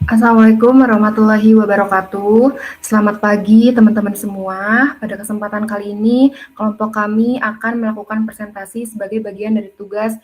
Assalamualaikum warahmatullahi wabarakatuh. Selamat pagi teman-teman semua. Pada kesempatan kali ini, kelompok kami akan melakukan presentasi sebagai bagian dari tugas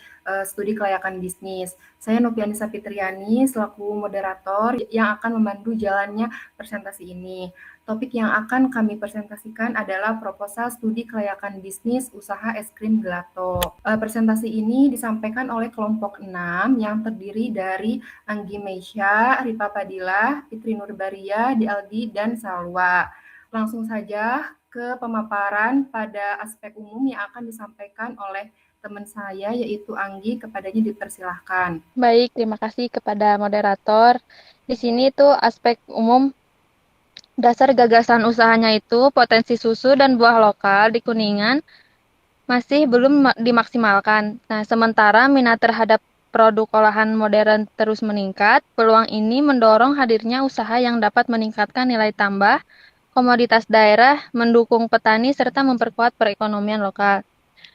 studi kelayakan bisnis. Saya Novianisa Fitriani selaku moderator yang akan memandu jalannya presentasi ini. Topik yang akan kami presentasikan adalah proposal studi kelayakan bisnis usaha es krim gelato. Presentasi ini disampaikan oleh kelompok 6 yang terdiri dari Anggi Meisya, Ripa Fadilah, Fitri Nurbaria, Aldi, dan Salwa. Langsung saja ke pemaparan pada aspek umum yang akan disampaikan oleh teman saya yaitu Anggi, kepadanya dipersilahkan. Baik, terima kasih kepada moderator. Di sini tuh aspek umum dasar gagasan usahanya itu potensi susu dan buah lokal di Kuningan masih belum dimaksimalkan. Nah, sementara minat terhadap produk olahan modern terus meningkat, peluang ini mendorong hadirnya usaha yang dapat meningkatkan nilai tambah komoditas daerah, mendukung petani serta memperkuat perekonomian lokal.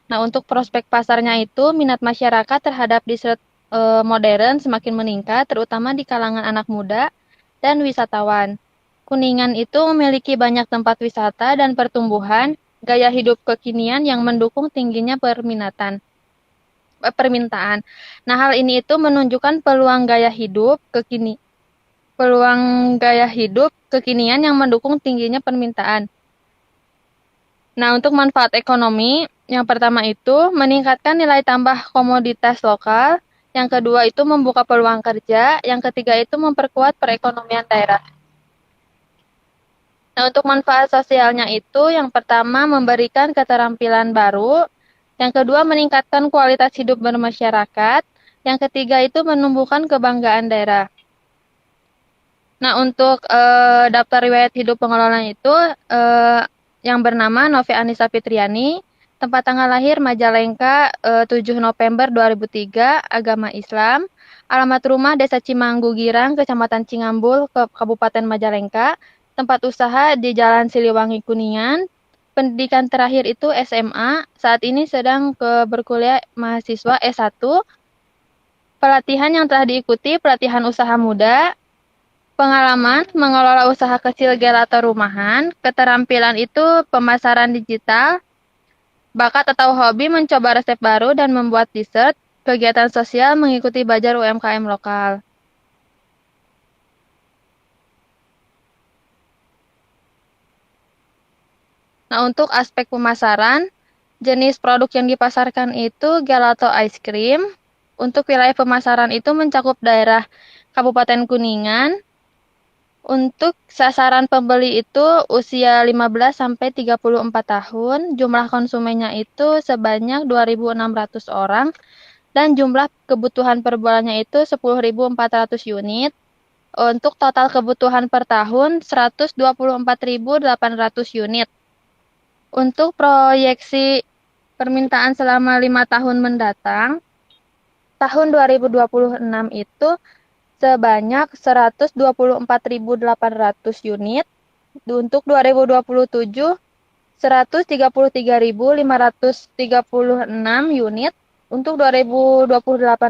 Nah, untuk prospek pasarnya itu minat masyarakat terhadap dessert modern semakin meningkat, terutama di kalangan anak muda dan wisatawan. Kuningan itu memiliki banyak tempat wisata dan pertumbuhan gaya hidup kekinian yang mendukung tingginya permintaan. Nah, hal ini itu menunjukkan peluang gaya hidup kekinian yang mendukung tingginya permintaan. Nah, untuk manfaat ekonomi, yang pertama itu meningkatkan nilai tambah komoditas lokal, yang kedua itu membuka peluang kerja, yang ketiga itu memperkuat perekonomian daerah. Nah, untuk manfaat sosialnya itu yang pertama memberikan keterampilan baru, yang kedua meningkatkan kualitas hidup bermasyarakat, yang ketiga itu menumbuhkan kebanggaan daerah. Nah, untuk daftar riwayat hidup pengelolanya itu yang bernama Novi Anissa Fitriani, tempat tanggal lahir Majalengka 7 November 2003, agama Islam, alamat rumah Desa Cimanggu Girang, Kecamatan Cingambul, Kabupaten Majalengka, tempat usaha di Jalan Siliwangi Kuningan, pendidikan terakhir itu SMA, saat ini sedang berkuliah mahasiswa S1, pelatihan yang telah diikuti pelatihan usaha muda, pengalaman mengelola usaha kecil gelato rumahan, keterampilan itu pemasaran digital, bakat atau hobi mencoba resep baru dan membuat dessert, kegiatan sosial mengikuti belajar UMKM lokal. Nah, untuk aspek pemasaran, jenis produk yang dipasarkan itu gelato ice cream. Untuk wilayah pemasaran itu mencakup daerah Kabupaten Kuningan. Untuk sasaran pembeli itu usia 15 sampai 34 tahun, jumlah konsumennya itu sebanyak 2.600 orang dan jumlah kebutuhan per bulannya itu 10.400 unit. Untuk total kebutuhan per tahun 124.800 unit. Untuk proyeksi permintaan selama 5 tahun mendatang, tahun 2026 itu sebanyak 124.800 unit. Untuk 2027, 133.536 unit. Untuk 2028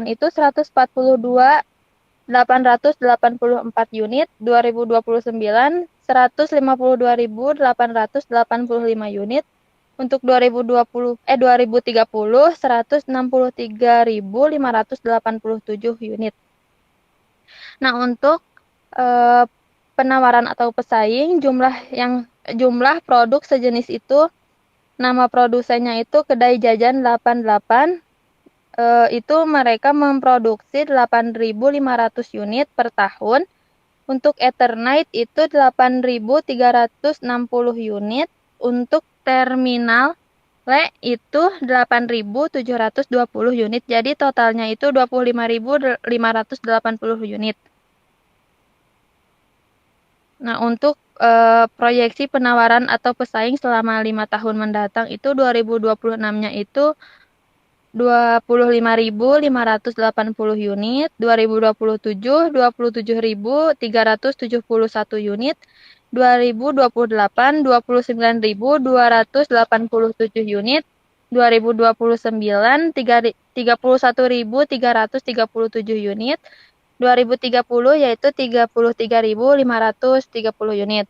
itu 142.884 unit. 2029, 152.885 unit. Untuk 2030, 163.587 unit. Nah, untuk eh, penawaran atau pesaing jumlah produk sejenis itu nama produsennya itu Kedai Jajan 88, itu mereka memproduksi 8.500 unit per tahun. Untuk Eternite itu 8.360 unit. Untuk terminal Le itu 8.720 unit. Jadi totalnya itu 25.580 unit. Nah, untuk proyeksi penawaran atau pesaing selama 5 tahun mendatang itu 2026-nya itu 25.580 unit, 2027 27.371 unit, 2028 29.287 unit, 2029 31.337 unit, 2030 yaitu 33.530 unit.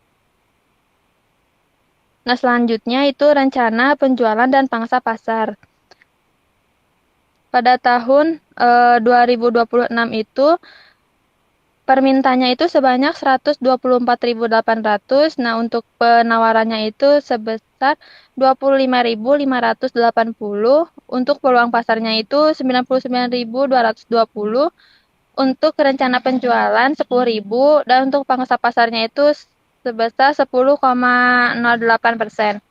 Nah, selanjutnya itu rencana penjualan dan pangsa pasar. Pada tahun 2026 itu permintaannya itu sebanyak 124.800. Nah, untuk penawarannya itu sebesar 25.580. Untuk peluang pasarnya itu 99.220. Untuk rencana penjualan 10.000 dan untuk pangsa pasarnya itu sebesar 10,08%.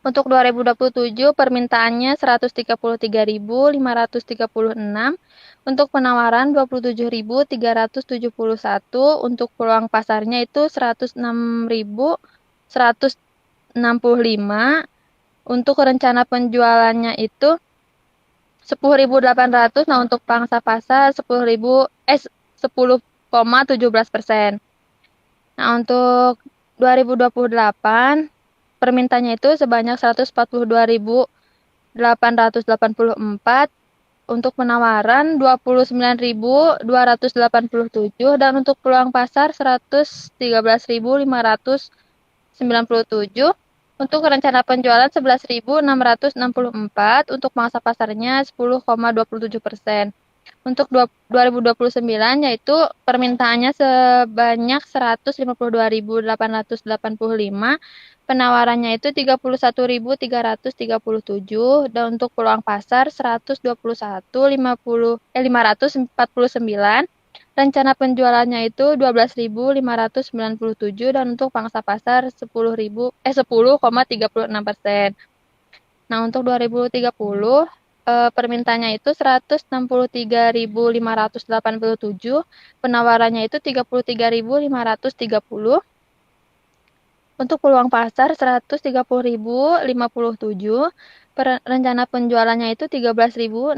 Untuk 2027 permintaannya 133.536, untuk penawaran 27.371, untuk peluang pasarnya itu 106.165, untuk rencana penjualannya itu 10.800. Nah, untuk pangsa pasar 10,17%. Nah, untuk 2028 permintaannya itu sebanyak 142.884, untuk penawaran 29.287 dan untuk peluang pasar 113.597. Untuk rencana penjualan 11.664, untuk mangsa pasarnya 10,27%. Untuk 2029 yaitu permintaannya sebanyak 152.885, penawarannya itu 31.337 dan untuk peluang pasar 549, rencana penjualannya itu 12.597 dan untuk pangsa pasar 10,36%. Nah, untuk 2030 permintaannya itu 163.587, penawarannya itu 33.530. Untuk peluang pasar 130.057, rencana penjualannya itu 13.605,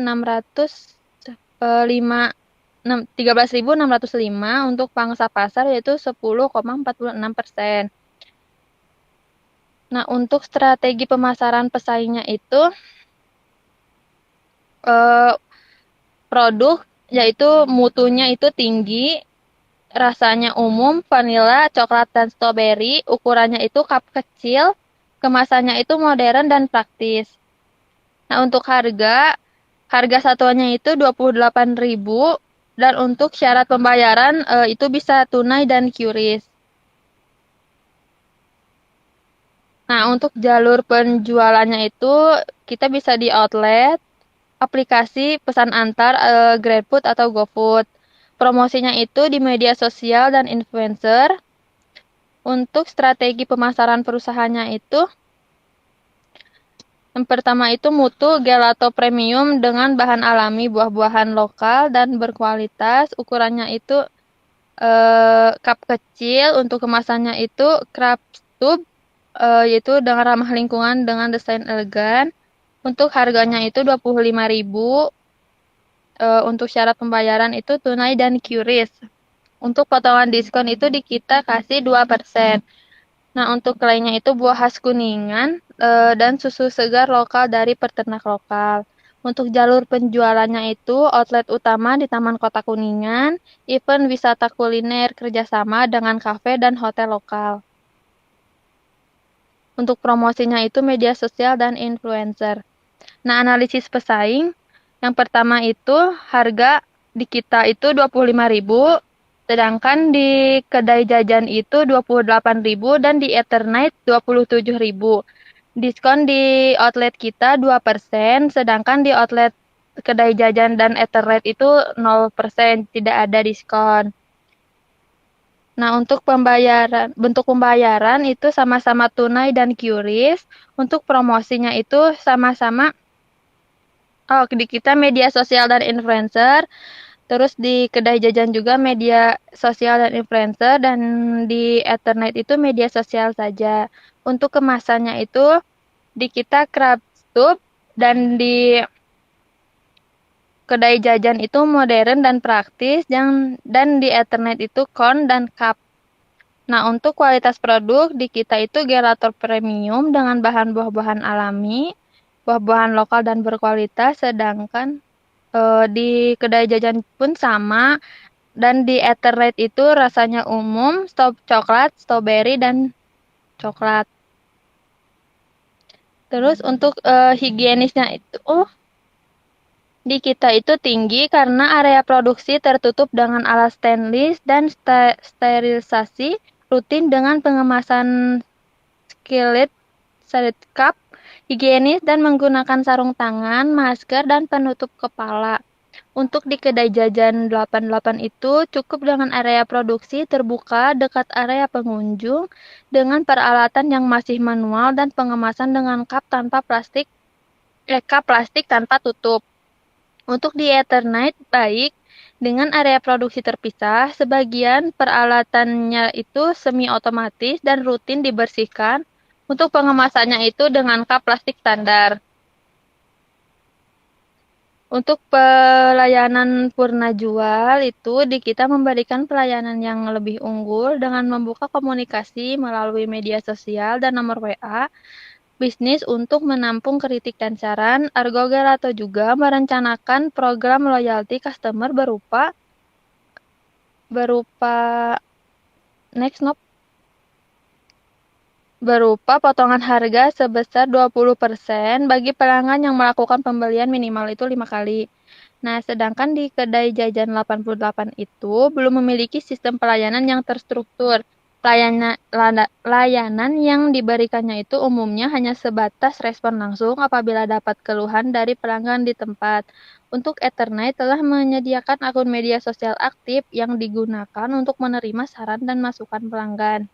untuk pangsa pasar yaitu 10,46%. Nah, untuk strategi pemasaran pesaingnya itu produk yaitu mutunya itu tinggi, rasanya umum, vanila, coklat, dan stroberi, ukurannya itu cup kecil, kemasannya itu modern dan praktis. Nah, untuk harga satuannya itu 28.000 dan untuk syarat pembayaran itu bisa tunai dan QRIS. Nah, untuk jalur penjualannya itu kita bisa di outlet, aplikasi pesan antar, GrabFood atau GoFood. Promosinya itu di media sosial dan influencer. Untuk strategi pemasaran perusahaannya itu yang pertama itu mutu gelato premium dengan bahan alami, buah-buahan lokal dan berkualitas. Ukurannya itu cup kecil, untuk kemasannya itu craft tube, yaitu dengan ramah lingkungan dengan desain elegan. Untuk harganya itu 25.000. Untuk syarat pembayaran itu tunai dan QRIS. Untuk potongan diskon itu di kita kasih 2%. Nah, untuk lainnya itu buah khas Kuningan dan susu segar lokal dari peternak lokal. Untuk jalur penjualannya itu outlet utama di Taman Kota Kuningan, event wisata kuliner kerjasama dengan kafe dan hotel lokal. Untuk promosinya itu media sosial dan influencer. Nah, analisis pesaing, yang pertama itu harga di kita itu 25.000, sedangkan di kedai jajan itu 28.000 dan di Eternite 27.000. Diskon di outlet kita 2%, sedangkan di outlet kedai jajan dan Eternite itu 0%, tidak ada diskon. Nah, untuk bentuk pembayaran itu sama-sama tunai dan QRIS. Untuk promosinya itu sama-sama di kita media sosial dan influencer, terus di kedai jajan juga media sosial dan influencer, dan di Ethernet itu media sosial saja. Untuk kemasannya itu di kita Crabtube dan di kedai jajan itu modern dan praktis, dan di Ethernet itu corn dan cup. Nah, untuk kualitas produk di kita itu gelato premium dengan bahan buah-buahan alami, buah-buahan lokal dan berkualitas, sedangkan Di kedai jajan pun sama, dan di Eternate itu rasanya umum, coklat, strawberry, dan coklat. Terus untuk higienisnya itu di kita itu tinggi karena area produksi tertutup dengan alat stainless dan sterilisasi rutin dengan pengemasan skillet, salad cup, higienis dan menggunakan sarung tangan, masker, dan penutup kepala. Untuk di kedai jajan 88 itu cukup dengan area produksi terbuka dekat area pengunjung dengan peralatan yang masih manual dan pengemasan dengan cup plastik tanpa tutup. Untuk di Eternite baik dengan area produksi terpisah, sebagian peralatannya itu semi otomatis dan rutin dibersihkan. Untuk pengemasannya itu dengan cup plastik standar. Untuk pelayanan purna jual itu di kita memberikan pelayanan yang lebih unggul dengan membuka komunikasi melalui media sosial dan nomor WA bisnis untuk menampung kritik dan saran. Argogelato juga merencanakan program loyalty customer berupa next no berupa potongan harga sebesar 20% bagi pelanggan yang melakukan pembelian minimal itu 5 kali. Nah, sedangkan di kedai jajan 88 itu belum memiliki sistem pelayanan yang terstruktur. Layanan yang diberikannya itu umumnya hanya sebatas respon langsung apabila dapat keluhan dari pelanggan di tempat. Untuk Eternite telah menyediakan akun media sosial aktif yang digunakan untuk menerima saran dan masukan pelanggan.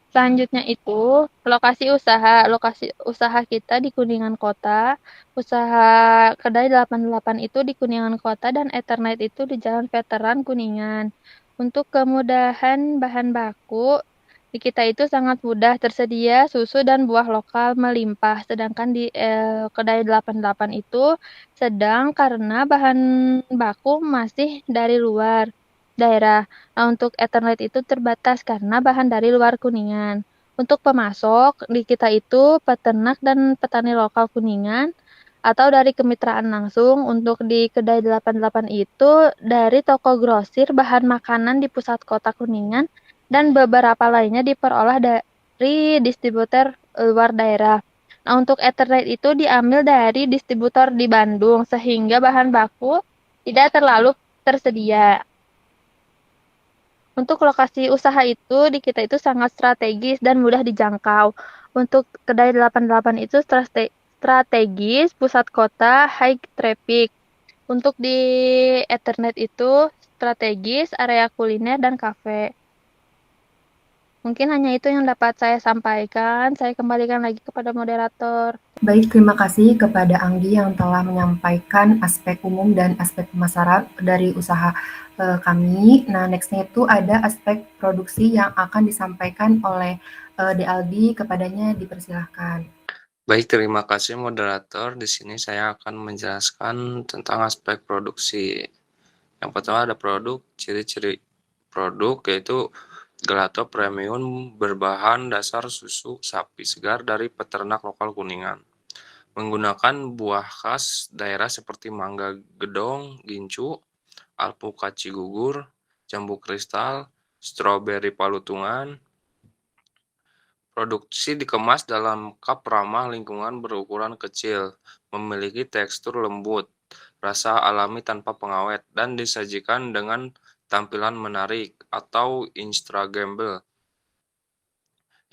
Selanjutnya itu lokasi usaha. Lokasi usaha kita di Kuningan Kota. Usaha kedai 88 itu di Kuningan Kota dan Eternite itu di Jalan Veteran Kuningan. Untuk kemudahan bahan baku, di kita itu sangat mudah tersedia susu dan buah lokal melimpah. Sedangkan di kedai 88 itu sedang karena bahan baku masih dari luar daerah. Nah, untuk Eternite itu terbatas karena bahan dari luar Kuningan. Untuk pemasok, di kita itu peternak dan petani lokal Kuningan atau dari kemitraan langsung. Untuk di kedai 88 itu dari toko grosir bahan makanan di pusat kota Kuningan dan beberapa lainnya diperolah dari distributor luar daerah. Nah, untuk Eternite itu diambil dari distributor di Bandung sehingga bahan baku tidak terlalu tersedia. Untuk lokasi usaha itu di kita itu sangat strategis dan mudah dijangkau. Untuk kedai 88 itu strategis, pusat kota, high traffic. Untuk di Ethernet itu strategis, area kuliner dan kafe. Mungkin hanya itu yang dapat saya sampaikan. Saya kembalikan lagi kepada moderator. Baik, terima kasih kepada Anggi yang telah menyampaikan aspek umum dan aspek pemasaran dari usaha kami. Nah, nextnya itu ada aspek produksi yang akan disampaikan oleh DLD, kepadanya dipersilahkan. Baik, terima kasih moderator. Di sini saya akan menjelaskan tentang aspek produksi. Yang pertama ada produk, ciri-ciri produk yaitu gelato premium berbahan dasar susu sapi segar dari peternak lokal Kuningan. Menggunakan buah khas daerah seperti mangga gedong, gincu, alpukat cigugur, jambu kristal, stroberi palutungan. Produksi dikemas dalam cup ramah lingkungan berukuran kecil, memiliki tekstur lembut, rasa alami tanpa pengawet, dan disajikan dengan tampilan menarik atau instagramable.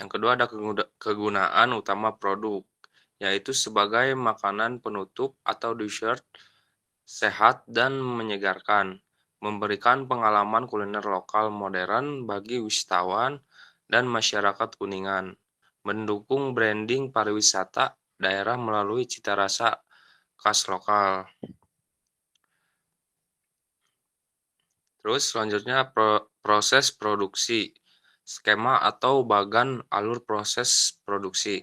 Yang kedua ada kegunaan utama produk, yaitu sebagai makanan penutup atau dessert, sehat dan menyegarkan, memberikan pengalaman kuliner lokal modern bagi wisatawan dan masyarakat Kuningan, mendukung branding pariwisata daerah melalui cita rasa khas lokal. Terus selanjutnya proses produksi, skema atau bagan alur proses produksi.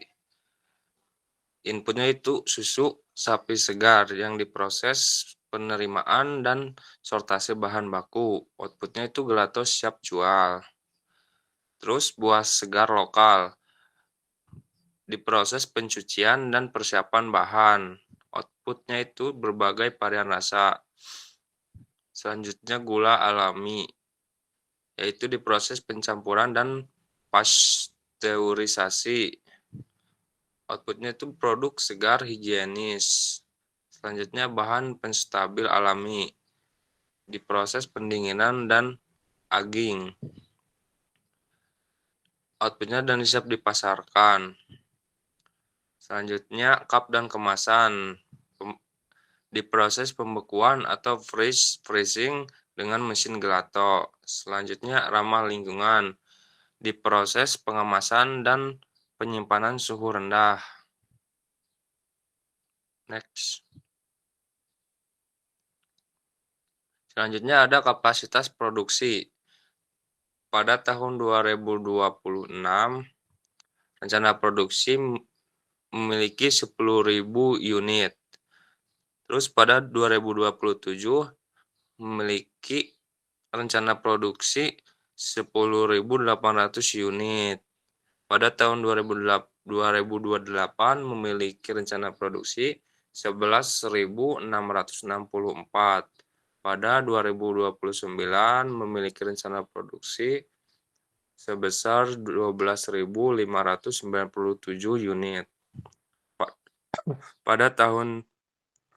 Inputnya itu susu sapi segar yang diproses penerimaan dan sortase bahan baku. Outputnya itu gelato siap jual. Terus buah segar lokal, diproses pencucian dan persiapan bahan. Outputnya itu berbagai varian rasa. Selanjutnya gula alami, yaitu diproses pencampuran dan pasteurisasi. Outputnya itu produk segar higienis. Selanjutnya bahan penstabil alami, diproses pendinginan dan aging. Outputnya dan siap dipasarkan. Selanjutnya cup dan kemasan, diproses pembekuan atau freezing dengan mesin gelato. Selanjutnya ramah lingkungan, diproses pengemasan dan penyimpanan suhu rendah. Next. Selanjutnya ada kapasitas produksi. Pada tahun 2026, rencana produksi memiliki 10.000 unit. Terus pada 2027 memiliki rencana produksi 10.800 unit. Pada tahun 2028 memiliki rencana produksi 11.664. Pada 2029 memiliki rencana produksi sebesar 12.597 unit. Pada tahun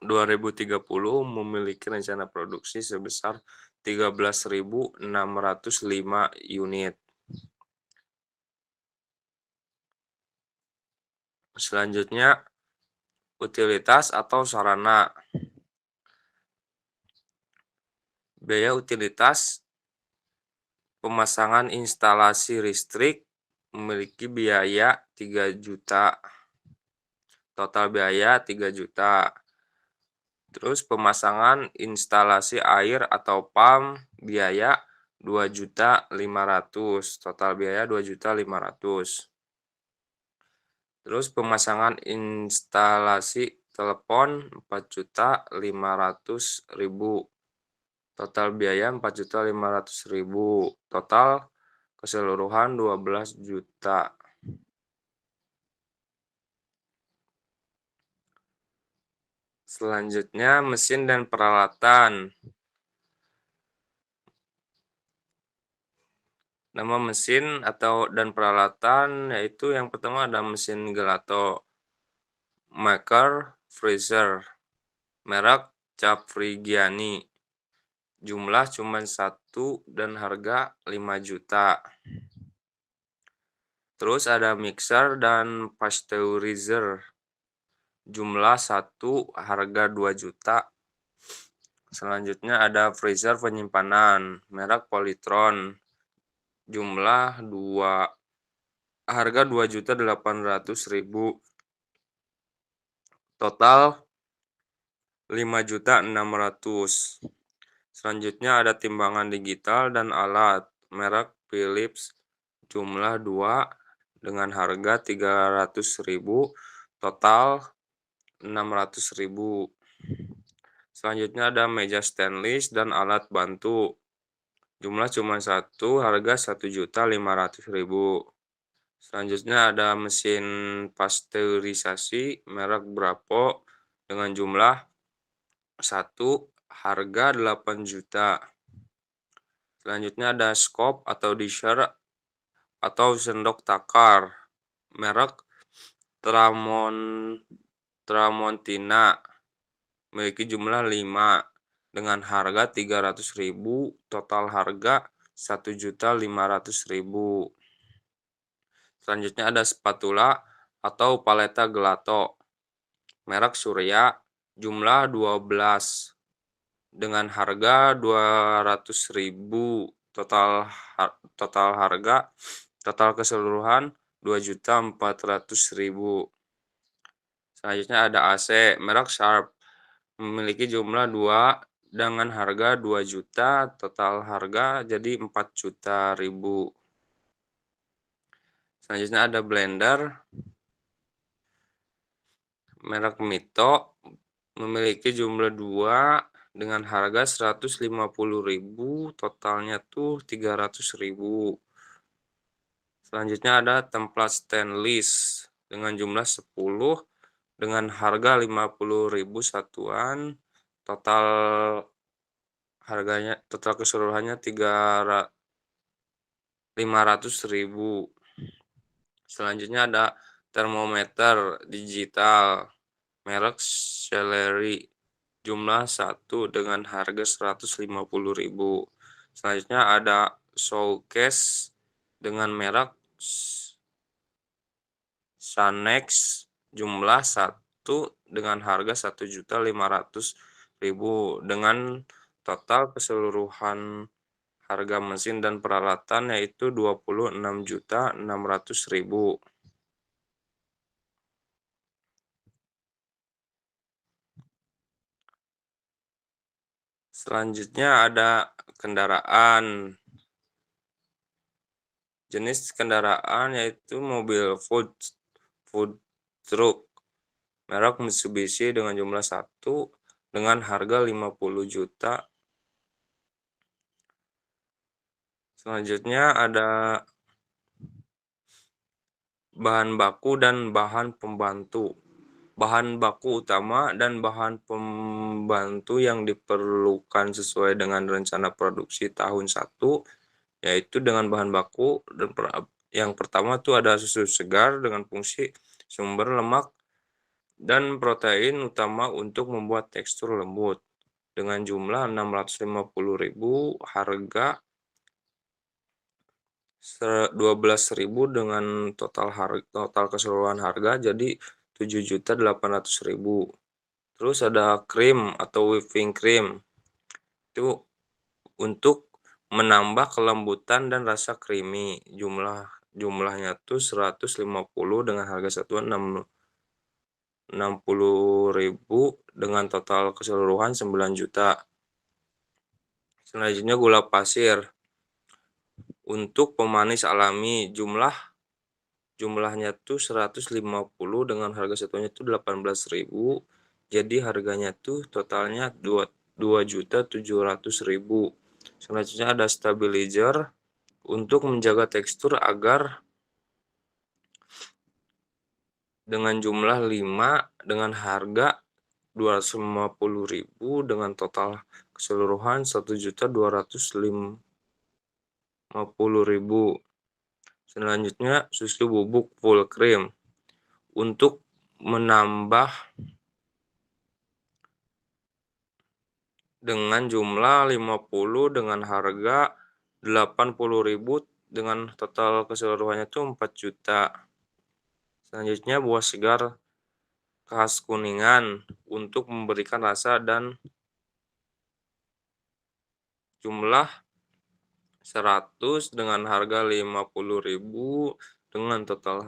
2030 memiliki rencana produksi sebesar 13.605 unit. Selanjutnya, utilitas atau sarana. Biaya utilitas pemasangan instalasi listrik memiliki biaya 3 juta. Total biaya 3 juta. Terus pemasangan instalasi air atau PAM biaya 2.500.000. Total biaya 2.500.000. Terus pemasangan instalasi telepon 4.500.000. Total biaya 4.500.000. Total keseluruhan 12 juta. Selanjutnya mesin dan peralatan. Nama mesin dan peralatan yaitu yang pertama ada mesin gelato, maker freezer, merek Caprigiani. Jumlah cuma 1 dan harga 5 juta. Terus ada mixer dan pasteurizer. Jumlah 1, harga 2 juta. Selanjutnya ada freezer penyimpanan, merek Polytron. Jumlah 2, harga 2.800.000. Total 5.600.000. Selanjutnya ada timbangan digital dan alat, merek Philips. Jumlah 2 dengan harga 300.000. Total 600.000. Selanjutnya ada meja stainless dan alat bantu. Jumlah cuma 1, harga 1.500.000. Selanjutnya ada mesin pasteurisasi merek Bravo dengan jumlah 1, harga 8 juta. Selanjutnya ada skop atau disher atau sendok takar merek Tramontina, memiliki jumlah 5 dengan harga 300.000. Total harga 1.500.000. Selanjutnya ada spatula atau paleta gelato merek Surya, jumlah 12 dengan harga 200.000. Total keseluruhan 2.400.000. Selanjutnya ada AC merek Sharp, memiliki jumlah 2 dengan harga 2 juta. Total harga jadi 4 juta ribu. Selanjutnya ada blender merek Mito, memiliki jumlah 2 dengan harga 150.000. Totalnya tuh 300.000. Selanjutnya ada templat stainless dengan jumlah 10 dengan harga 50.000 satuan, total total keseluruhannya 500.000. Selanjutnya ada termometer digital merek Celery jumlah 1 dengan harga 150.000. Selanjutnya ada showcase dengan merek Sanex jumlah 1 dengan harga 1.500.000 dengan total keseluruhan harga mesin dan peralatan yaitu 26.600.000. Selanjutnya ada kendaraan. Jenis kendaraan yaitu mobil food truck merek Mitsubishi dengan jumlah 1 dengan harga 50 juta. Selanjutnya ada bahan baku dan bahan pembantu. Bahan baku utama dan bahan pembantu yang diperlukan sesuai dengan rencana produksi tahun 1, yaitu dengan bahan baku yang pertama tuh ada susu segar dengan fungsi sumber lemak dan protein utama untuk membuat tekstur lembut dengan jumlah 650.000, harga 12.000 dengan total keseluruhan harga jadi 7.800.000. Terus ada krim atau whipping cream. Itu untuk menambah kelembutan dan rasa creamy. Jumlahnya tuh 150 dengan harga satuan 60.000 dengan total keseluruhan 9 juta. Selanjutnya gula pasir. Untuk pemanis alami jumlahnya tuh 150 dengan harga satuannya tuh 18.000. Jadi harganya tuh totalnya 2.700.000. Selanjutnya ada stabilizer untuk menjaga tekstur agar dengan jumlah 5 dengan harga 250.000 dengan total keseluruhan 1.250.000. Selanjutnya susu bubuk full cream untuk menambah dengan jumlah 50 dengan harga 80.000 dengan total keseluruhannya itu 4 juta. Selanjutnya buah segar khas Kuningan untuk memberikan rasa dan jumlah 100 dengan harga 50.000 dengan total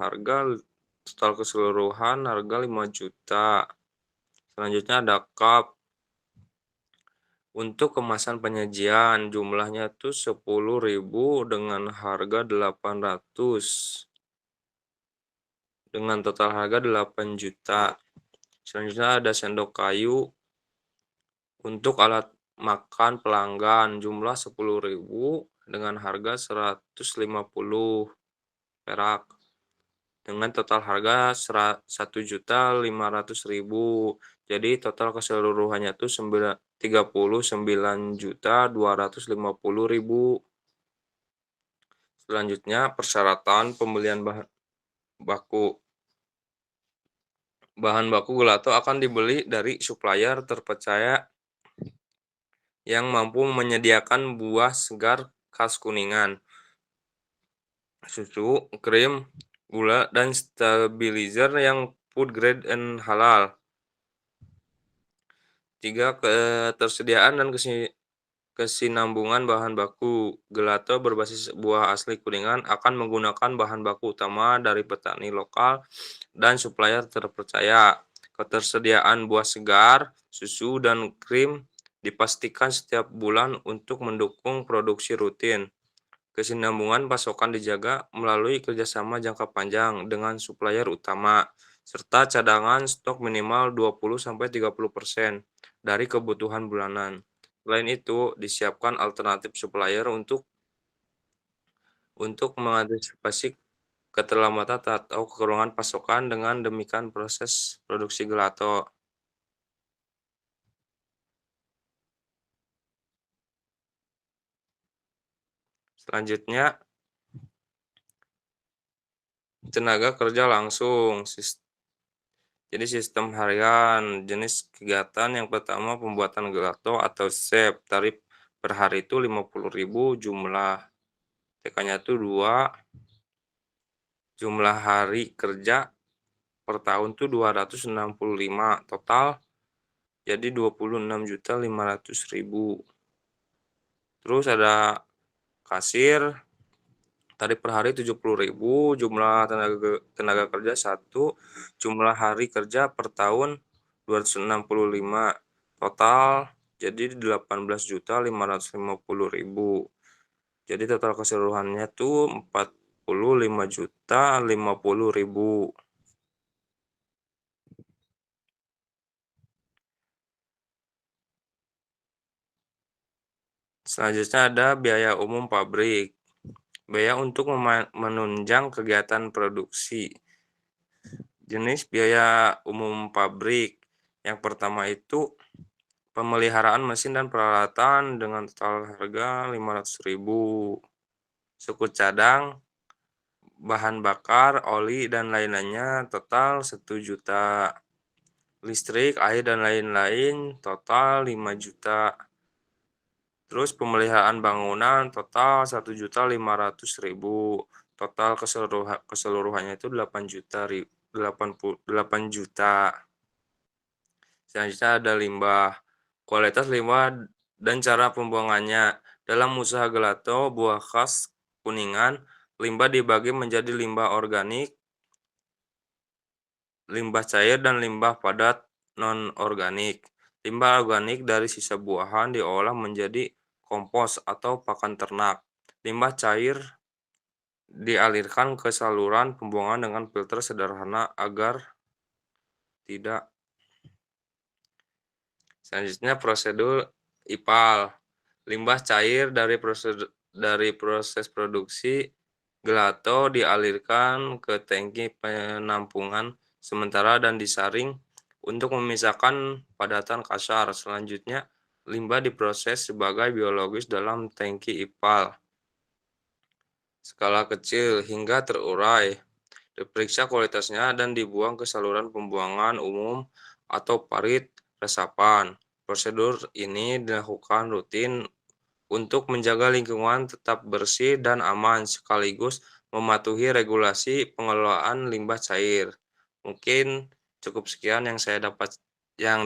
keseluruhan harga 5 juta. Selanjutnya ada cup untuk kemasan penyajian jumlahnya tuh 10.000 dengan harga 800 dengan total harga 8 juta. Selanjutnya ada sendok kayu untuk alat makan pelanggan jumlah 10.000 dengan harga 150 perak dengan total harga 1.500.000. Jadi total keseluruhannya tuh 39.250.000. Selanjutnya persyaratan pembelian bahan baku. Bahan baku gelato akan dibeli dari supplier terpercaya yang mampu menyediakan buah segar khas Kuningan, susu, krim, gula, dan stabilizer yang food grade and halal. 3. Ketersediaan dan kesinambungan bahan baku. Gelato berbasis buah asli Kuningan akan menggunakan bahan baku utama dari petani lokal dan supplier terpercaya. Ketersediaan buah segar, susu, dan krim dipastikan setiap bulan untuk mendukung produksi rutin. Kesinambungan pasokan dijaga melalui kerjasama jangka panjang dengan supplier utama, serta cadangan stok minimal 20-30% dari kebutuhan bulanan. Selain itu, disiapkan alternatif supplier untuk mengantisipasi keterlambatan atau kekurangan pasokan, dengan demikian proses produksi gelato. Selanjutnya, tenaga kerja langsung. Jadi sistem harian, jenis kegiatan yang pertama pembuatan gelato atau chef. Tarif per hari itu 50.000, jumlah TK-nya itu 2, jumlah hari kerja per tahun tuh 265, total jadi 26.500.000. Terus ada kasir, tarif per hari 70.000, jumlah tenaga kerja 1, jumlah hari kerja per tahun 265, total jadi 18.550.000. Jadi total keseluruhannya tuh 45.050.000. Selanjutnya ada biaya umum pabrik. Biaya untuk menunjang kegiatan produksi. Jenis biaya umum pabrik. Yang pertama itu pemeliharaan mesin dan peralatan dengan total harga 500.000. Suku cadang, bahan bakar, oli, dan lain-lainnya total 1 juta. Listrik, air, dan lain-lain total 5 juta. Terus pemeliharaan bangunan total 1.500.000. Total keseluruhannya itu 8 juta. Selanjutnya ada limbah. Kualitas limbah dan cara pembuangannya. Dalam usaha gelato buah khas Kuningan, limbah dibagi menjadi limbah organik, limbah cair, dan limbah padat non-organik. Limbah organik dari sisa buahan diolah menjadi kompos atau pakan ternak. Limbah cair dialirkan ke saluran pembuangan dengan filter sederhana agar tidak. Selanjutnya prosedur IPAL. Limbah cair dari proses produksi gelato dialirkan ke tangki penampungan sementara dan disaring untuk memisahkan padatan kasar. Selanjutnya, limbah diproses sebagai biologis dalam tangki IPAL. Skala kecil hingga terurai. Diperiksa kualitasnya dan dibuang ke saluran pembuangan umum atau parit resapan. Prosedur ini dilakukan rutin untuk menjaga lingkungan tetap bersih dan aman, sekaligus mematuhi regulasi pengelolaan limbah cair. Mungkin cukup sekian yang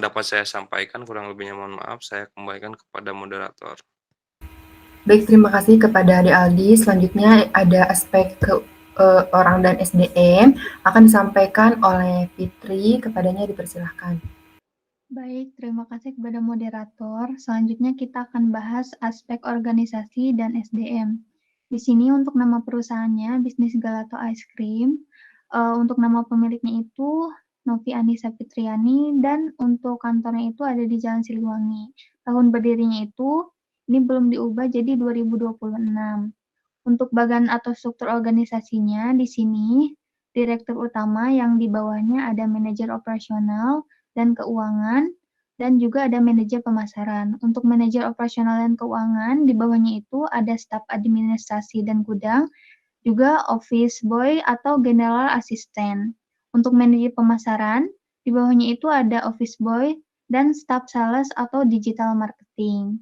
dapat saya sampaikan, kurang lebihnya mohon maaf. Saya kembalikan kepada moderator. Baik, terima kasih kepada Adik Aldi. Selanjutnya ada aspek orang dan SDM akan disampaikan oleh Fitri. Kepadanya dipersilahkan. Baik, terima kasih kepada moderator. Selanjutnya kita akan bahas aspek organisasi dan SDM. Di sini untuk nama perusahaannya Bisnis Gelato Ice Cream. Untuk nama pemiliknya itu Novi Anissa Fitriani, dan untuk kantornya itu ada di Jalan Siliwangi. Tahun berdirinya itu ini belum diubah jadi 2026. Untuk bagian atau struktur organisasinya di sini direktur utama yang di bawahnya ada manajer operasional dan keuangan, dan juga ada manajer pemasaran. Untuk manajer operasional dan keuangan, di bawahnya itu ada staf administrasi dan gudang, juga office boy atau general assistant. Untuk manajer pemasaran, di bawahnya itu ada office boy dan staf sales atau digital marketing.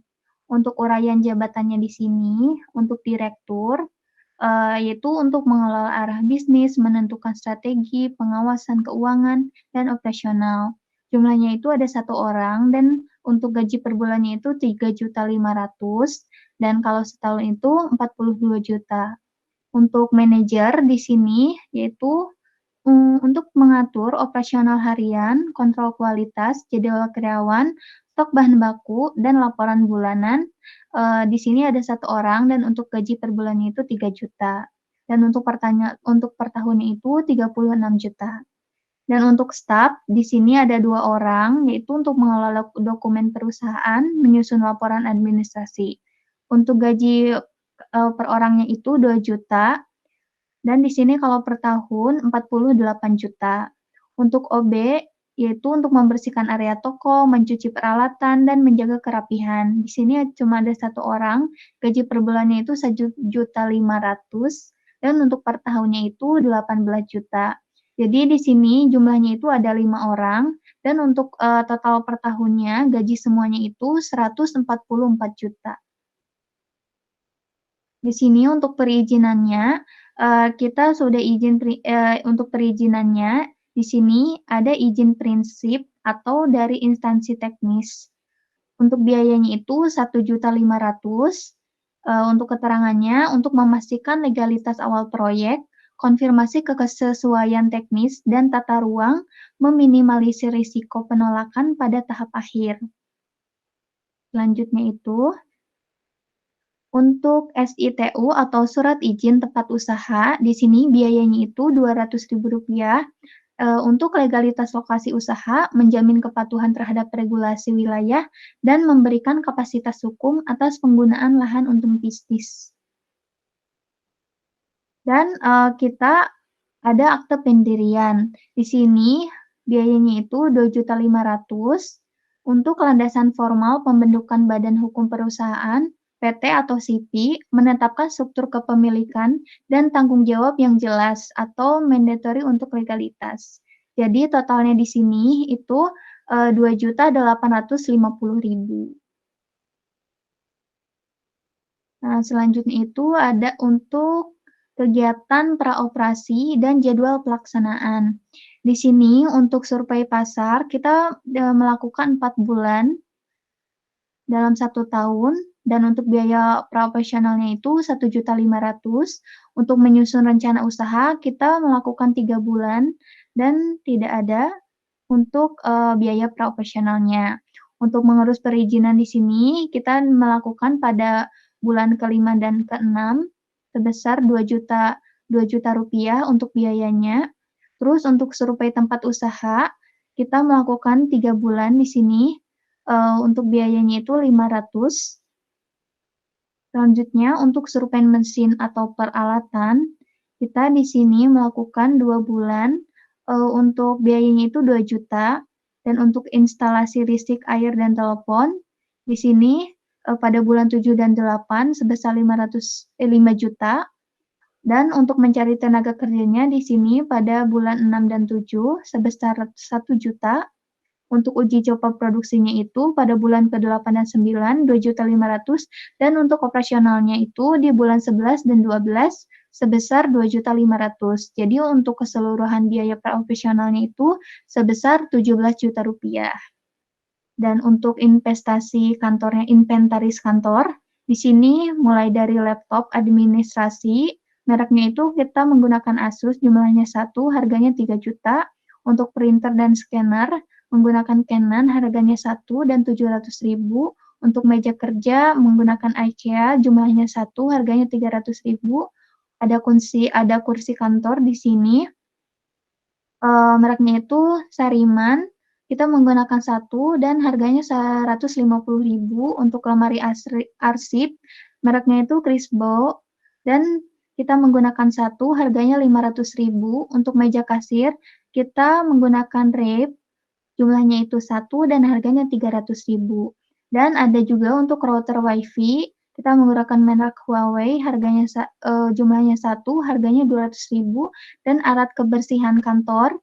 Untuk uraian jabatannya di sini, untuk direktur, yaitu untuk mengelola arah bisnis, menentukan strategi, pengawasan keuangan, dan operasional. Jumlahnya itu ada 1 orang, dan untuk gaji per bulannya itu 3.500.000, dan kalau setahun itu 42 juta. Untuk manajer di sini yaitu untuk mengatur operasional harian, kontrol kualitas, jadwal karyawan, stok bahan baku, dan laporan bulanan. Di sini ada 1 orang, dan untuk gaji per bulannya itu 3 juta. Dan untuk per tahunnya itu 36 juta. Dan untuk staf, di sini ada 2 orang, yaitu untuk mengelola dokumen perusahaan, menyusun laporan administrasi. Untuk gaji per orangnya itu 2 juta, Dan di sini kalau per tahun 48 juta. Untuk OB yaitu untuk membersihkan area toko, mencuci peralatan, dan menjaga kerapihan. Di sini cuma ada 1 orang, gaji per bulannya itu 1.500.000 dan untuk per tahunnya itu 18 juta. Jadi di sini jumlahnya itu ada 5 orang dan untuk total per tahunnya gaji semuanya itu 144 juta. Di sini untuk perizinannya kita sudah untuk perizinannya di sini ada izin prinsip atau dari instansi teknis. Untuk biayanya itu 1.500.000. Untuk keterangannya, untuk memastikan legalitas awal proyek, konfirmasi kesesuaian teknis dan tata ruang, meminimalisir risiko penolakan pada tahap akhir. Selanjutnya itu, untuk SITU atau Surat Izin Tempat Usaha, di sini biayanya itu Rp200.000. Untuk legalitas lokasi usaha, menjamin kepatuhan terhadap regulasi wilayah, dan memberikan kapasitas hukum atas penggunaan lahan untuk bisnis. Dan kita ada akte pendirian. Di sini biayanya itu Rp2.500.000 untuk landasan formal pembentukan badan hukum perusahaan, PT atau SIPI, menetapkan struktur kepemilikan dan tanggung jawab yang jelas atau mandatory untuk legalitas. Jadi totalnya di sini itu Rp2.850.000. Nah, selanjutnya itu ada untuk kegiatan praoperasi dan jadwal pelaksanaan. Di sini untuk survei pasar kita melakukan 4 bulan dalam 1 tahun, dan untuk biaya praoperasionalnya itu 1.500.000. Untuk menyusun rencana usaha kita melakukan 3 bulan dan tidak ada untuk biaya praoperasionalnya. Untuk mengurus perizinan di sini kita melakukan pada bulan ke-5 dan ke-6 sebesar Rp2.000.000 untuk biayanya. Terus untuk survei tempat usaha kita melakukan 3 bulan di sini. Untuk biayanya itu Rp500. Selanjutnya untuk survei mesin atau peralatan, kita di sini melakukan 2 bulan, untuk biayanya itu 2 juta, dan untuk instalasi listrik, air, dan telepon, di sini pada bulan 7 dan 8 sebesar 5 juta, dan untuk mencari tenaga kerjanya di sini pada bulan 6 dan 7 sebesar 1 juta. Untuk uji coba produksinya itu pada bulan ke-8 dan 9, Rp2.500.000, dan untuk operasionalnya itu di bulan 11 dan 12 sebesar Rp2.500.000. Jadi untuk keseluruhan biaya praoperasionalnya itu sebesar Rp17 juta. Dan untuk investasi kantornya, inventaris kantor, di sini mulai dari laptop administrasi, mereknya itu kita menggunakan Asus, jumlahnya 1, harganya 3 juta. Untuk printer dan scanner, menggunakan Canon, harganya 1 dan 700.000. Untuk meja kerja menggunakan IKEA, jumlahnya 1, harganya 300.000. Ada kursi kantor di sini. Mereknya itu Sariman. Kita menggunakan 1 dan harganya 150.000. Untuk lemari arsip, mereknya itu Crisbo dan kita menggunakan 1, harganya 500.000. Untuk meja kasir, kita menggunakan Rape, jumlahnya itu 1 dan harganya 300.000. Dan ada juga untuk router WiFi, kita menggunakan merek Huawei, harganya jumlahnya 1, harganya 200.000, dan alat kebersihan kantor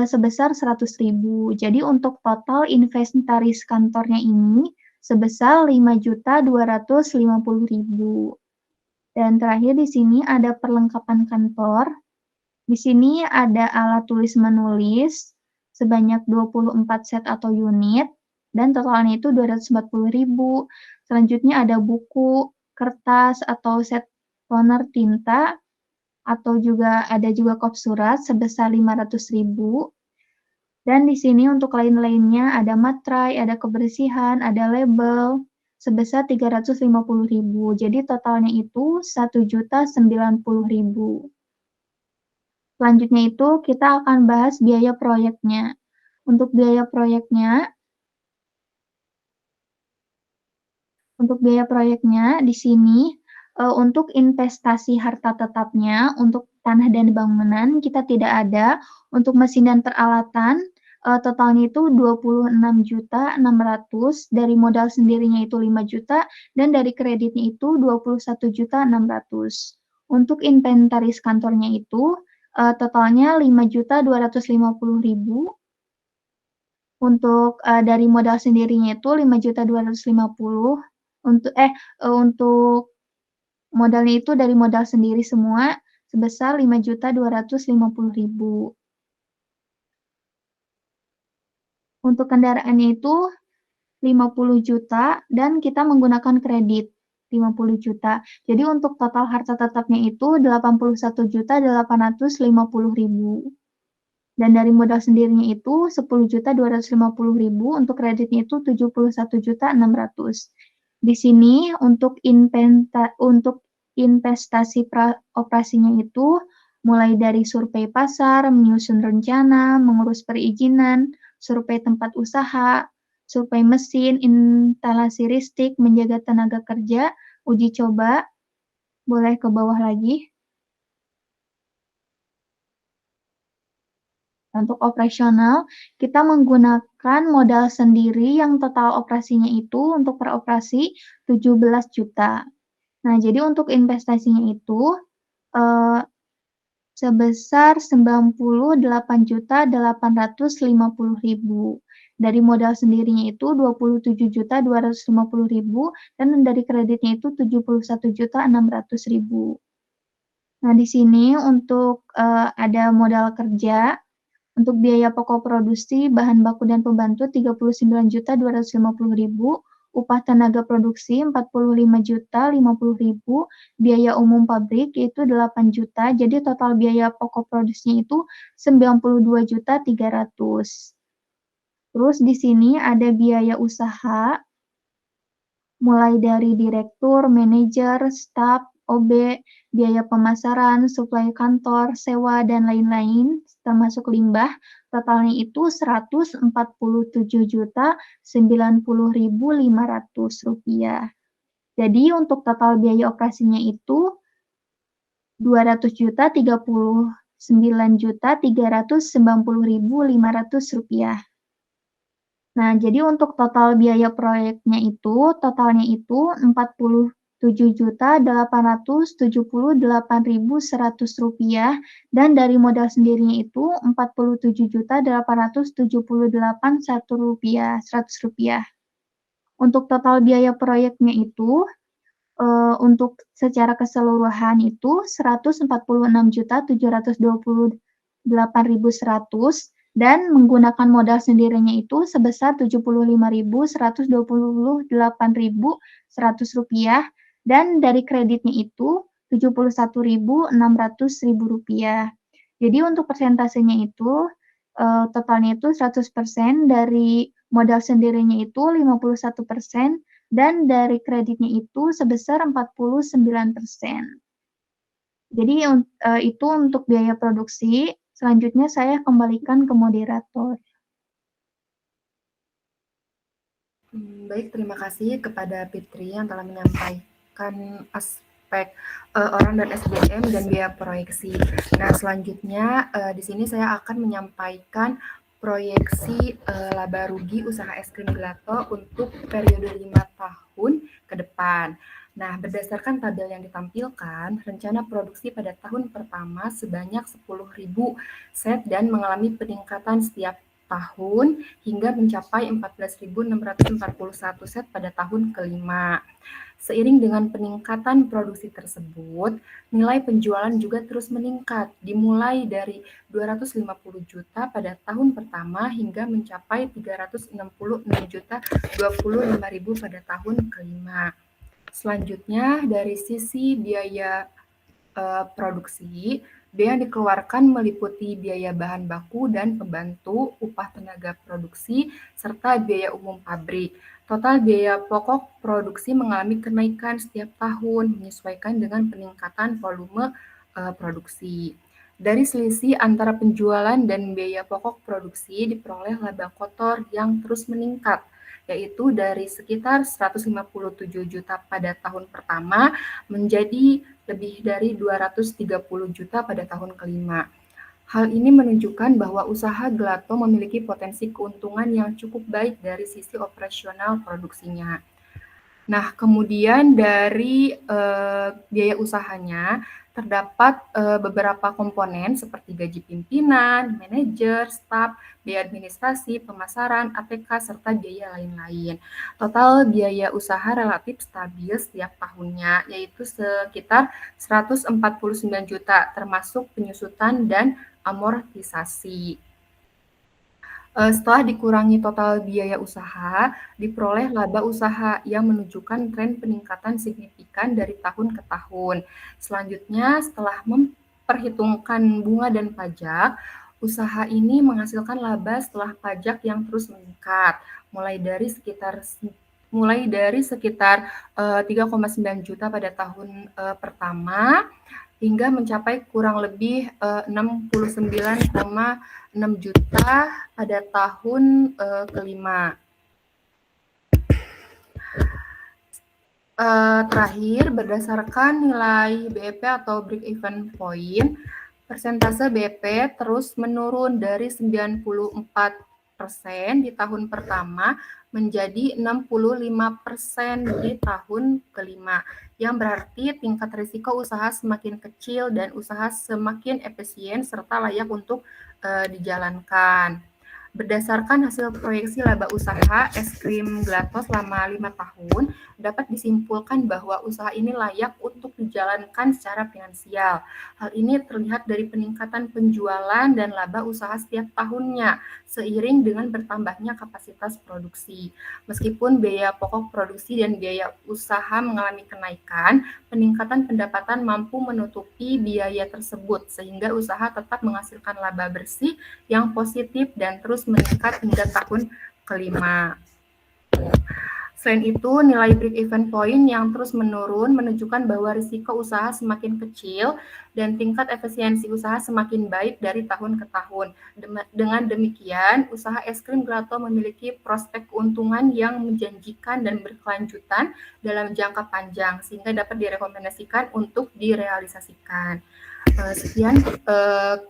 sebesar 100.000. Jadi untuk total inventaris kantornya ini sebesar 5.250.000. Dan terakhir di sini ada perlengkapan kantor. Di sini ada alat tulis menulis sebanyak 24 set atau unit, dan totalnya itu 240.000. Selanjutnya ada buku, kertas, atau set toner tinta, atau ada juga kop surat sebesar 500.000. Dan di sini untuk lain-lainnya ada materai, ada kebersihan, ada label, sebesar 350.000. Jadi totalnya itu 1.090.000. Selanjutnya itu kita akan bahas biaya proyeknya. Untuk biaya proyeknya di sini Untuk investasi harta tetapnya, untuk tanah dan bangunan kita tidak ada. Untuk mesin dan peralatan, totalnya itu 26.600.000, dari modal sendirinya itu 5 juta, dan dari kreditnya itu 21.600.000. Untuk inventaris kantornya itu, totalnya 5.250.000. Untuk dari modal sendirinya itu 5.250.000. Untuk modalnya itu dari modal sendiri semua sebesar 5.250.000. Untuk kendaraannya itu 50 juta dan kita menggunakan kredit 50 juta. Jadi untuk total harta tetapnya itu 81.850.000. Dan dari modal sendirinya itu 10.250.000, untuk kreditnya itu 71.600.000. Di sini untuk investasi operasinya itu mulai dari survei pasar, menyusun rencana, mengurus perizinan, survei tempat usaha, survei mesin, instalasi listrik, menjaga tenaga kerja, uji coba. Boleh ke bawah lagi. Untuk operasional, kita menggunakan modal sendiri yang total operasinya itu untuk per operasi 17 juta. Nah, jadi untuk investasinya itu sebesar 98.850.000. Dari modal sendirinya itu 27.250.000 dan dari kreditnya itu 71.600.000. Nah, di sini untuk ada modal kerja. Untuk biaya pokok produksi, bahan baku dan pembantu 39.250.000, upah tenaga produksi 45.050.000, biaya umum pabrik yaitu 8 juta, jadi total biaya pokok produksinya itu 92.300.000. Terus di sini ada biaya usaha, mulai dari direktur, manajer, staf, OB, biaya pemasaran, suplai kantor, sewa, dan lain-lain, termasuk limbah, totalnya itu Rp147.090.500. Jadi untuk total biaya operasinya itu Rp239.390.500. Nah, jadi untuk total biaya proyeknya itu, totalnya itu Rp47.878.100, dan dari modal sendirinya itu Rp47.878.100. Untuk total biaya proyeknya itu, untuk secara keseluruhan itu Rp146.728.100, dan menggunakan modal sendirinya itu sebesar Rp75.128.100, dan dari kreditnya itu Rp71.600.000. Jadi untuk persentasenya itu totalnya itu 100%, dari modal sendirinya itu 51%, dan dari kreditnya itu sebesar 49%. Jadi itu untuk biaya produksi. Selanjutnya saya kembalikan ke moderator. Baik, terima kasih kepada Fitri yang telah menyampaikan aspek orang dan SDM dan biaya proyeksi. Nah, selanjutnya di sini saya akan menyampaikan proyeksi laba rugi usaha es krim gelato untuk periode 5 tahun ke depan. Nah, berdasarkan tabel yang ditampilkan, rencana produksi pada tahun pertama sebanyak 10.000 set dan mengalami peningkatan setiap tahun hingga mencapai 14.641 set pada tahun kelima. Seiring dengan peningkatan produksi tersebut, nilai penjualan juga terus meningkat, dimulai dari 250 juta pada tahun pertama hingga mencapai 366.025.000 pada tahun kelima. Selanjutnya, dari sisi biaya produksi, biaya yang dikeluarkan meliputi biaya bahan baku dan pembantu, upah tenaga produksi, serta biaya umum pabrik. Total biaya pokok produksi mengalami kenaikan setiap tahun menyesuaikan dengan peningkatan volume produksi. Dari selisih antara penjualan dan biaya pokok produksi diperoleh laba kotor yang terus meningkat. yaitu dari sekitar 157 juta pada tahun pertama menjadi lebih dari 230 juta pada tahun kelima. Hal ini menunjukkan bahwa usaha gelato memiliki potensi keuntungan yang cukup baik dari sisi operasional produksinya. Nah, kemudian dari biaya usahanya terdapat beberapa komponen seperti gaji pimpinan, manajer, staf, biaya administrasi, pemasaran, ATK, serta biaya lain-lain. Total biaya usaha relatif stabil setiap tahunnya, yaitu sekitar 149 juta, termasuk penyusutan dan amortisasi. Setelah dikurangi total biaya usaha, diperoleh laba usaha yang menunjukkan tren peningkatan signifikan dari tahun ke tahun. Selanjutnya, setelah memperhitungkan bunga dan pajak, usaha ini menghasilkan laba setelah pajak yang terus meningkat, mulai dari sekitar 3,9 juta pada tahun pertama hingga mencapai kurang lebih 69,6 juta pada tahun kelima. Terakhir, berdasarkan nilai BEP atau break even point, persentase BEP terus menurun dari 94% di tahun pertama menjadi 65% di tahun kelima, yang berarti tingkat risiko usaha semakin kecil dan usaha semakin efisien serta layak untuk dijalankan. Berdasarkan hasil proyeksi laba usaha es krim gelato selama 5 tahun, dapat disimpulkan bahwa usaha ini layak untuk dijalankan secara finansial. Hal ini terlihat dari peningkatan penjualan dan laba usaha setiap tahunnya, seiring dengan bertambahnya kapasitas produksi. Meskipun biaya pokok produksi dan biaya usaha mengalami kenaikan, peningkatan pendapatan mampu menutupi biaya tersebut, sehingga usaha tetap menghasilkan laba bersih yang positif dan terus meningkat hingga tahun kelima. Selain itu, nilai break-even point yang terus menurun menunjukkan bahwa risiko usaha semakin kecil dan tingkat efisiensi usaha semakin baik dari tahun ke tahun. Dengan demikian, usaha es krim gelato memiliki prospek keuntungan yang menjanjikan dan berkelanjutan dalam jangka panjang, sehingga dapat direkomendasikan untuk direalisasikan. Sekian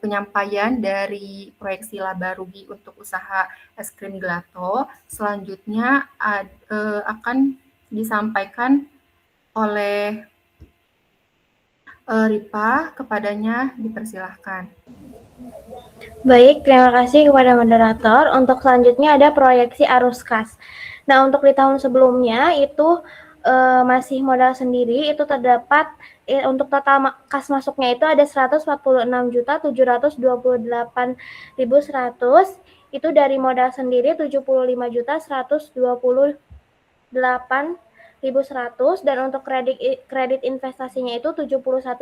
penyampaian dari proyeksi laba rugi untuk usaha es krim gelato. Selanjutnya akan disampaikan oleh Ripa, kepadanya dipersilahkan. Baik, terima kasih kepada moderator. Untuk selanjutnya ada proyeksi arus kas. Nah, untuk di tahun sebelumnya itu masih modal sendiri, itu terdapat untuk total kas masuknya itu ada 146.728.100, itu dari modal sendiri 75.128.100, dan untuk kredit investasinya itu 71.600.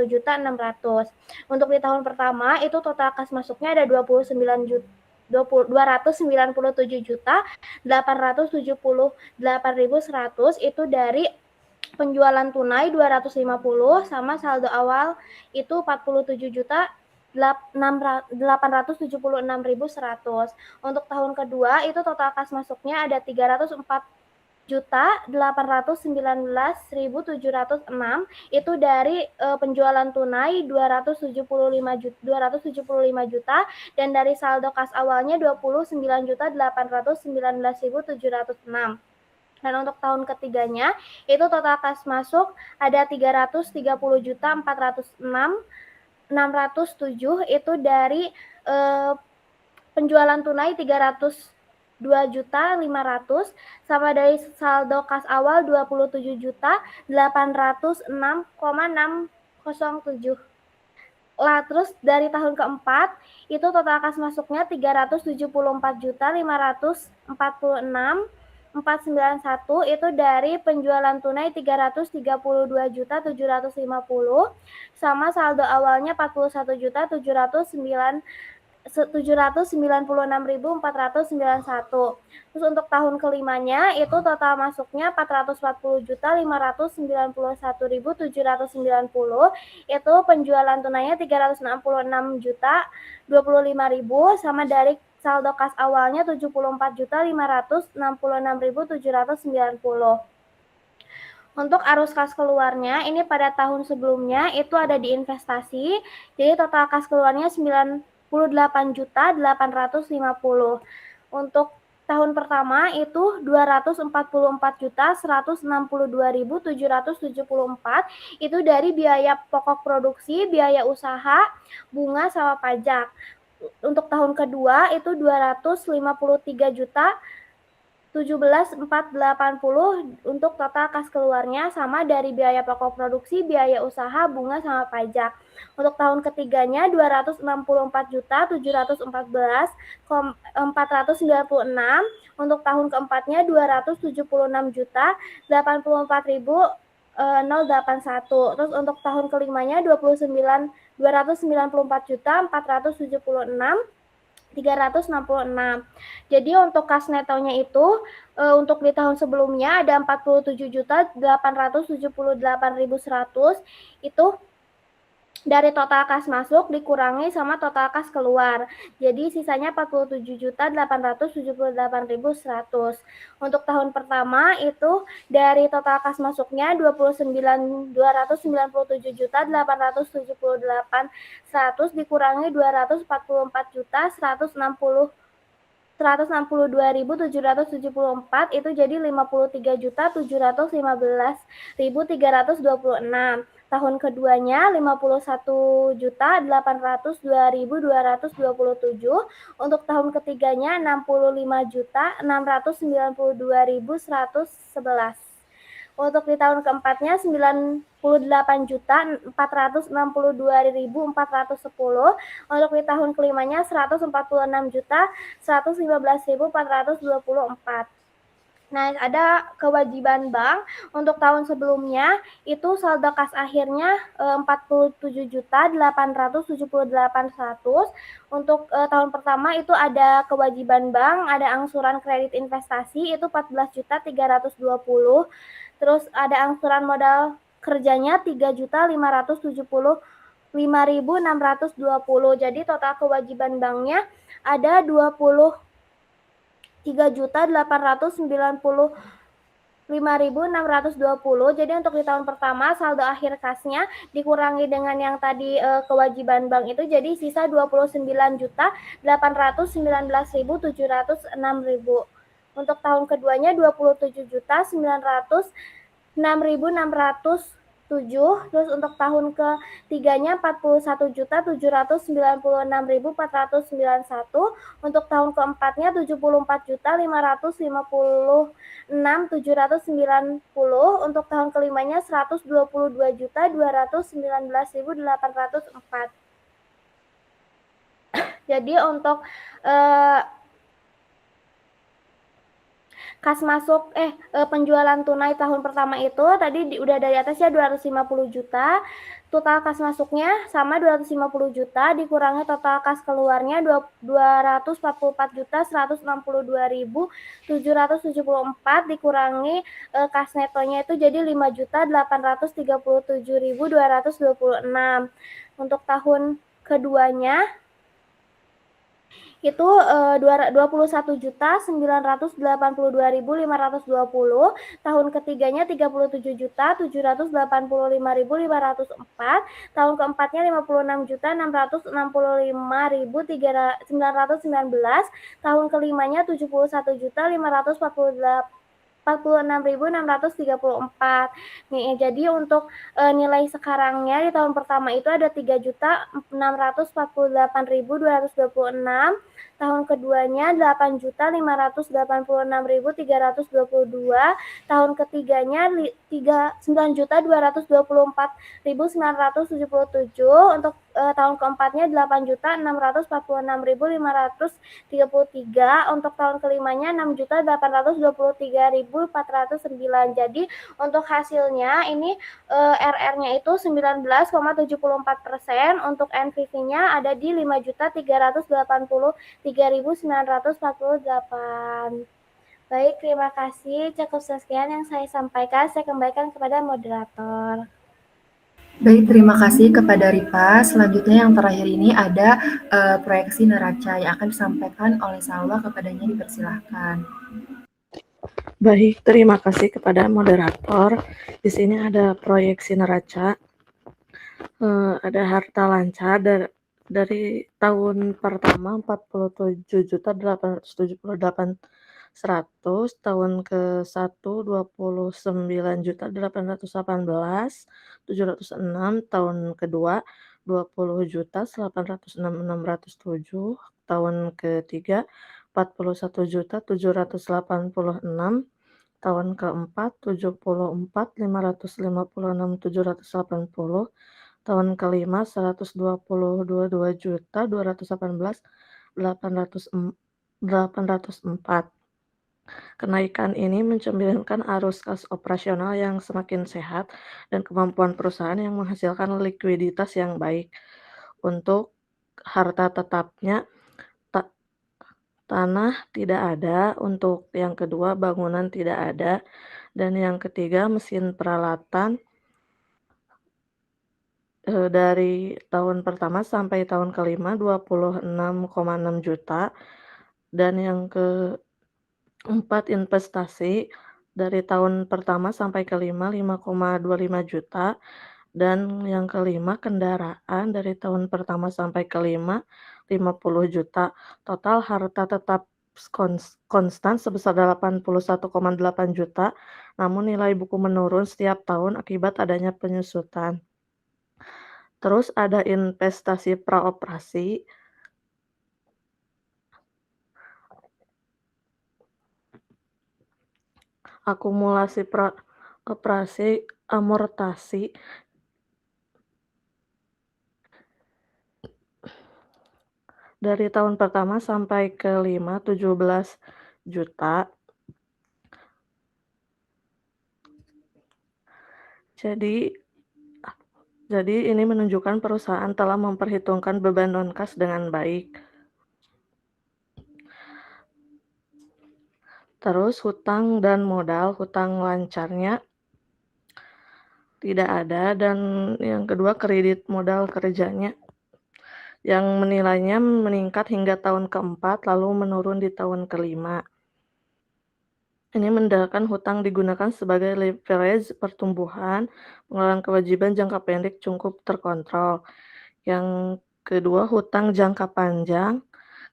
Untuk di tahun pertama itu total kas masuknya ada 297.878.100, itu dari penjualan tunai 250 sama saldo awal itu 47.876.100. Untuk tahun kedua itu total kas masuknya ada 304.819.706, itu dari penjualan tunai 275 juta dan dari saldo kas awalnya 29.819.706. Dan untuk tahun ketiganya itu total kas masuk ada 330.406.607, itu dari penjualan tunai 302.500 sama dari saldo kas awal 27.806,607. Lah, terus dari tahun keempat itu total kas masuknya 374.546.491, itu dari penjualan tunai 332.750 sama saldo awalnya 41.796.491. Terus untuk tahun kelimanya itu total masuknya 440.591.790, itu penjualan tunainya 366.025.000 sama dari saldo kas awalnya 74.566.790. Untuk arus kas keluarnya, ini pada tahun sebelumnya itu ada di investasi, jadi total kas keluarnya 98.850.000. Untuk tahun pertama itu 244.162.774, itu dari biaya pokok produksi, biaya usaha, bunga, sama pajak. Untuk tahun kedua itu 253.17.480 untuk total kas keluarnya, sama dari biaya pokok produksi, biaya usaha, bunga, sama pajak. Untuk tahun ketiganya 264.714.496. Untuk tahun keempatnya 276.084.081. Terus untuk tahun kelimanya 294.466.366. Jadi untuk kas netonya itu untuk di tahun sebelumnya ada 47.878.100, itu dari total kas masuk dikurangi sama total kas keluar. Jadi sisanya 47.878.100. Untuk tahun pertama itu dari total kas masuknya 29297.878.100 dikurangi 162.774, itu jadi 53.715.326. Tahun keduanya 51.802.227. Untuk tahun ketiganya 65.692.111. Untuk di tahun keempatnya 98.462.410. Untuk di tahun kelimanya 146.115.424. Nah, ada kewajiban bank untuk tahun sebelumnya itu saldo kas akhirnya 47.878.100. Untuk tahun pertama itu ada kewajiban bank, ada angsuran kredit investasi itu 14.320. Terus ada angsuran modal kerjanya 3.575.620. Jadi total kewajiban banknya ada 23.895.620. Jadi untuk di tahun pertama saldo akhir kasnya dikurangi dengan yang tadi kewajiban bank itu, jadi sisa 29.819.706.000. Untuk tahun keduanya 27.906.607. Terus untuk tahun ketiganya 41.796.491. Untuk tahun keempatnya 74.556.790. Untuk tahun kelimanya 122.219.804. Jadi untuk kas masuk penjualan tunai tahun pertama itu tadi udah dari atas ya 250 juta. Total kas masuknya sama 250 juta dikurangi total kas keluarnya 244.162.774 dikurangi kas netonya itu jadi 5.837.226. Untuk tahun keduanya itu 21.982.520. Tahun ketiganya 37.785.504. Tahun keempatnya 56.665.919. Tahun kelimanya 71.546.634. Nih, jadi untuk nilai sekarangnya di tahun pertama itu ada 3.648.226. Tahun keduanya 8.586.322. Tahun ketiganya 9.224.977. Untuk tahun keempatnya 8.646.533. Untuk tahun kelimanya 6.823.409. Jadi untuk hasilnya ini RR-nya itu 19,74%. Untuk NPV-nya ada di 5.383.948. Baik, terima kasih. Cukup sekian yang saya sampaikan. Saya kembalikan kepada moderator. Baik, terima kasih kepada Rifa. Selanjutnya yang terakhir ini ada proyeksi neraca yang akan disampaikan oleh Salwa, kepadanya dipersilahkan. Baik, terima kasih kepada moderator. Di sini ada proyeksi neraca, ada harta lancar dari tahun pertama 47.878.100, tahun ke-1 29.818.706, tahun kedua 20.806.607, tahun ketiga 41.786, tahun keempat 74.556.780, tahun kelima 122.218.804. Kenaikan ini mencerminkan arus kas operasional yang semakin sehat dan kemampuan perusahaan yang menghasilkan likuiditas yang baik. Untuk harta tetapnya, tanah tidak ada, untuk yang kedua bangunan tidak ada, dan yang ketiga mesin peralatan dari tahun pertama sampai tahun kelima 26,6 juta, dan yang keempat investasi dari tahun pertama sampai kelima 5,25 juta, dan yang kelima kendaraan dari tahun pertama sampai kelima 50 juta. Total harta tetap konstan sebesar 81,8 juta, namun nilai buku menurun setiap tahun akibat adanya penyusutan. Terus ada investasi praoperasi, akumulasi praoperasi, amortasi dari tahun pertama sampai kelima 17 juta. Jadi ini menunjukkan perusahaan telah memperhitungkan beban non-kas dengan baik. Terus hutang dan modal, hutang lancarnya tidak ada, dan yang kedua kredit modal kerjanya yang menilainya meningkat hingga tahun keempat lalu menurun di tahun kelima. Ini menandakan hutang digunakan sebagai leverage pertumbuhan, pengelolaan kewajiban jangka pendek cukup terkontrol. Yang kedua hutang jangka panjang,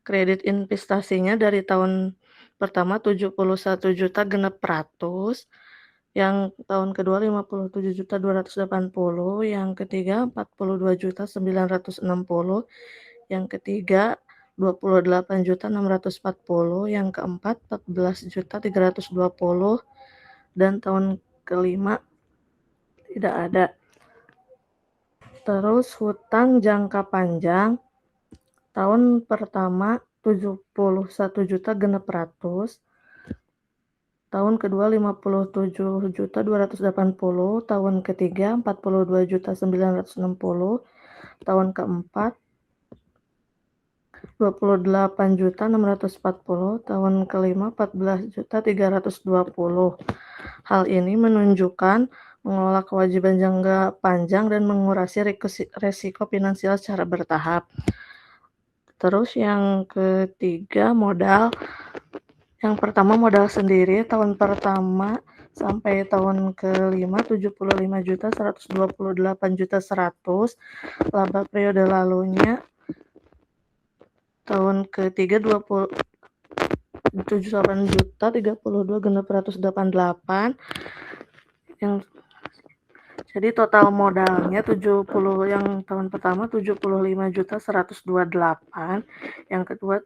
kredit investasinya dari tahun pertama 71 juta genep ratus, yang tahun kedua 57.280, yang ketiga 42.960, yang ketiga 28.640, yang keempat 14.320, dan tahun kelima tidak ada. Terus hutang jangka panjang tahun pertama 71 juta genep ratus, tahun kedua 57.280, tahun ketiga 42.960, tahun keempat 28.640, tahun kelima 14.320. Hal ini menunjukkan mengelola kewajiban jangka panjang dan mengurangi risiko finansial secara bertahap. Terus yang ketiga modal. Yang pertama modal sendiri tahun pertama sampai tahun kelima 75.128.100, laba periode lalunya tahun ketiga 78.032.688, jadi total modalnya 70, yang tahun pertama 75.128, yang kedua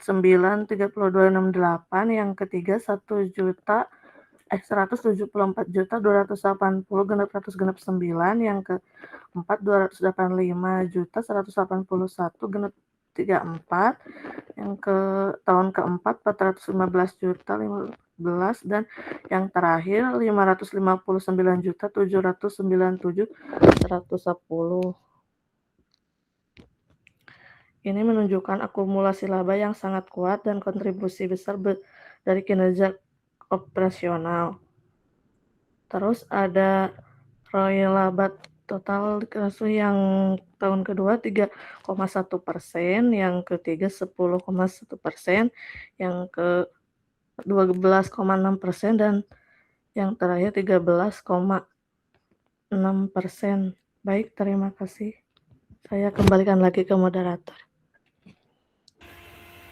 174.268, yang ketiga 174.280.280 yang keempat 285.181 genep 34, yang ke tahun keempat 415.015, dan yang terakhir 559.797.110. Ini menunjukkan akumulasi laba yang sangat kuat dan kontribusi besar dari kinerja operasional. Terus ada ROI laba total yang tahun kedua 3,1%, yang ketiga 10,1%, yang ke 12,6%, dan yang terakhir 13,6%. Baik, terima kasih. Saya kembalikan lagi ke moderator.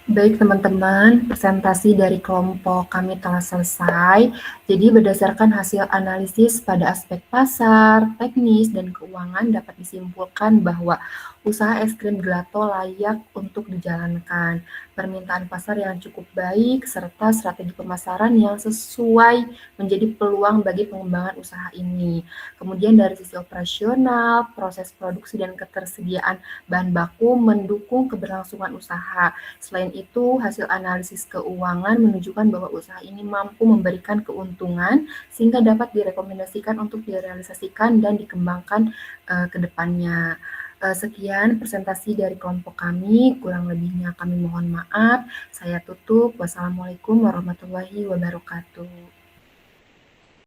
Baik teman-teman, presentasi dari kelompok kami telah selesai. Jadi berdasarkan hasil analisis pada aspek pasar, teknis, dan keuangan dapat disimpulkan bahwa usaha es krim gelato layak untuk dijalankan. Permintaan pasar yang cukup baik, serta strategi pemasaran yang sesuai menjadi peluang bagi pengembangan usaha ini. Kemudian dari sisi operasional, proses produksi dan ketersediaan bahan baku mendukung keberlangsungan usaha. Selain itu, hasil analisis keuangan menunjukkan bahwa usaha ini mampu memberikan keuntungan sehingga dapat direkomendasikan untuk direalisasikan dan dikembangkan ke depannya. Sekian presentasi dari kelompok kami, kurang lebihnya kami mohon maaf. Saya tutup. Wassalamualaikum warahmatullahi wabarakatuh.